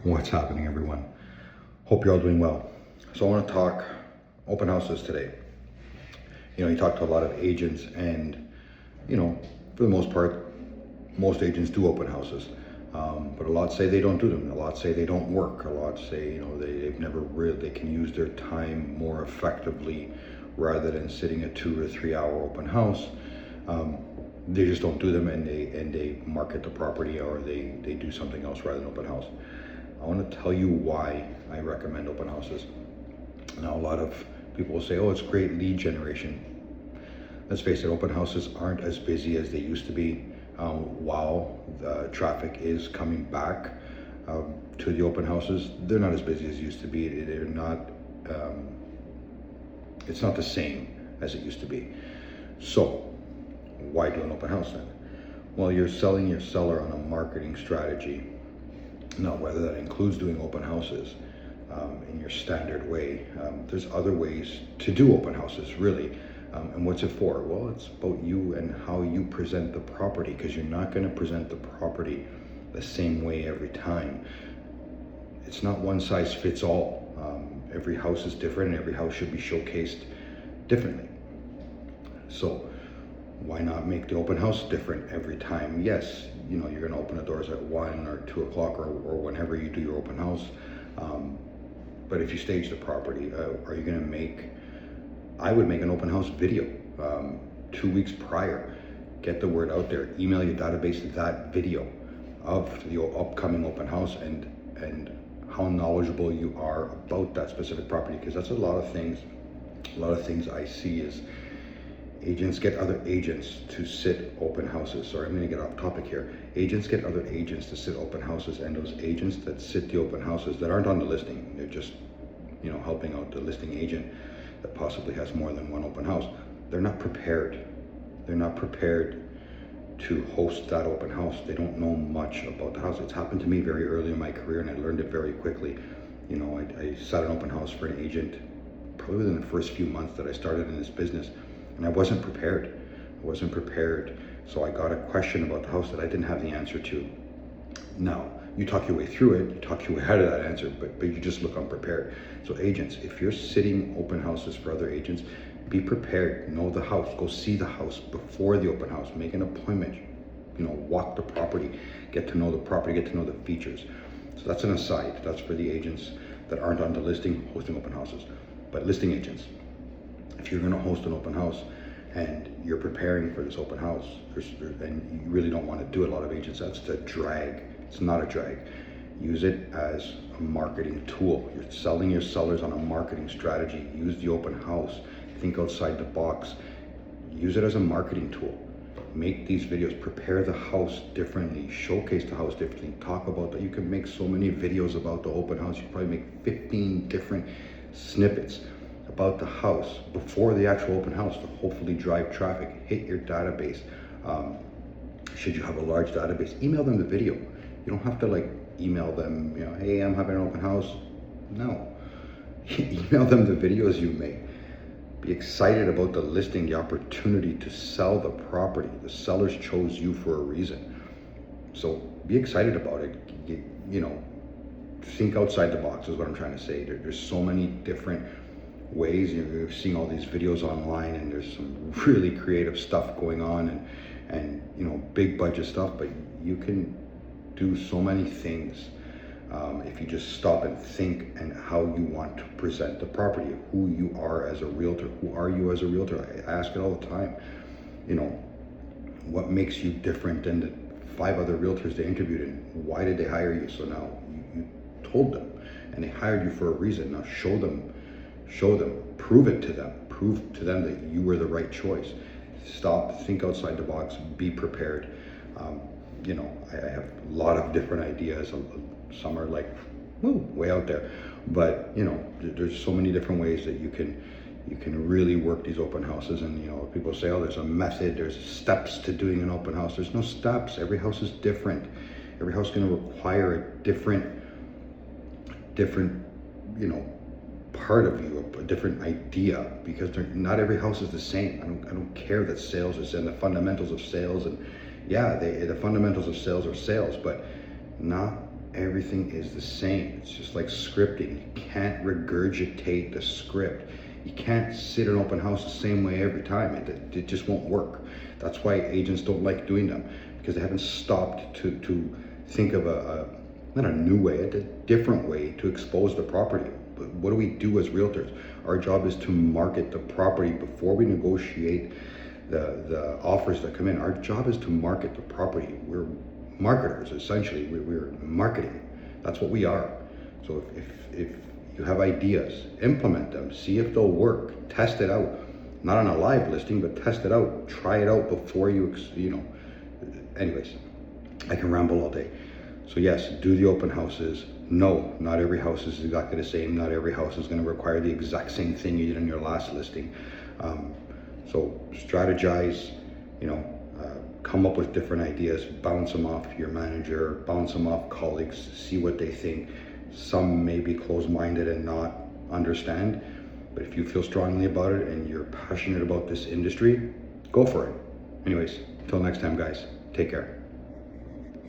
What's happening, everyone? Hope you're all doing well. So I want to talk open houses today. You talk to a lot of agents, and for the most part, most agents do open houses. But a lot say they don't do them. A lot say they don't work. A lot say they've never really, they can use their time more effectively rather than sitting a 2 or 3 hour open house. They just don't do them, and they market the property, or they do something else rather than open house. I want to tell you why I recommend open houses. Now, a lot of people will say, oh, it's great lead generation. Let's face it, open houses aren't as busy as they used to be. While the traffic is coming back to the open houses, they're not as busy as used to be. They're not, it's not the same as it used to be. So why do an open house then? Well, you're selling your seller on a marketing strategy. Now, whether that includes doing open houses in your standard way, there's other ways to do open houses, really. And what's it for? Well, it's about you and how you present the property, because you're not going to present the property the same way every time. It's not one size fits all. Every house is different, and every house should be showcased differently. So why not make the open house different every time? Yes, you're going to open the doors at 1 or 2 o'clock or whenever you do your open house. But if you stage the property, are you going to make, I would make an open house video 2 weeks prior. Get the word out there. Email your database that video of the upcoming open house and how knowledgeable you are about that specific property, because that's a lot of things I see is agents get other agents to sit open houses. Sorry, I'm going to get off topic here. Agents get other agents to sit open houses, and those agents that sit the open houses that aren't on the listing, they're just, helping out the listing agent that possibly has more than one open house. They're not prepared. They're not prepared to host that open house. They don't know much about the house. It's happened to me very early in my career, and I learned it very quickly. I sat an open house for an agent probably within the first few months that I started in this business. And I wasn't prepared. So I got a question about the house that I didn't have the answer to. Now, you talk your way through it, you talk your way out of that answer, but you just look unprepared. So agents, if you're sitting open houses for other agents, be prepared. Know the house. Go see the house before the open house. Make an appointment. Walk the property. Get to know the property. Get to know the features. So that's an aside. That's for the agents that aren't on the listing hosting open houses. But listing agents, if you're going to host an open house and you're preparing for this open house, and you really don't want to do it, a lot of agents, that's the drag. It's not a drag. Use it as a marketing tool. You're selling your sellers on a marketing strategy. Use the open house. Think outside the box. Use it as a marketing tool. Make these videos. Prepare the house differently. Showcase the house differently. Talk about that. You can make so many videos about the open house. You can probably make 15 different snippets about the house before the actual open house to hopefully drive traffic, hit your database. Should you have a large database, email them the video. You don't have to email them, hey, I'm having an open house. No, email them the videos you make. Be excited about the listing, the opportunity to sell the property. The sellers chose you for a reason. So be excited about it. Think outside the box is what I'm trying to say. There's so many different ways. You're seeing all these videos online, and there's some really creative stuff going on, and big budget stuff, but you can do so many things if you just stop and think and how you want to present the property, who you are as a realtor. Who are you as a realtor? I ask it all the time. What makes you different than the 5 other realtors they interviewed, and why did they hire you? So now you told them, and they hired you for a reason. Now show them, prove it to them, prove to them that you were the right choice. Stop, think outside the box, be prepared. I have a lot of different ideas. Some are way out there, but there's so many different ways that you can really work these open houses. And people say, oh, there's a method, there's steps to doing an open house. There's no steps. Every house is different. Every house is going to require a different part of you, a different idea, because not every house is the same. I don't care that sales is in the fundamentals of sales, and the fundamentals of sales are sales, but not everything is the same. It's just like scripting. You can't regurgitate the script. You can't sit an open house the same way every time. It just won't work. That's why agents don't like doing them, because they haven't stopped to think of not a new way, a different way to expose the property. But what do we do as realtors? Our job is to market the property before we negotiate the offers that come in. Our job is to market the property. We're marketers, essentially. We're marketing. That's what we are. So if you have ideas, implement them, see if they'll work, test it out. Not on a live listing, but test it out. Try it out before anyways, I can ramble all day. So yes, do the open houses. No, not every house is exactly the same. Not every house is going to require the exact same thing you did in your last listing. So strategize, come up with different ideas, bounce them off your manager, bounce them off colleagues, see what they think. Some may be closed-minded and not understand, but if you feel strongly about it and you're passionate about this industry, go for it. Anyways, until next time, guys, take care.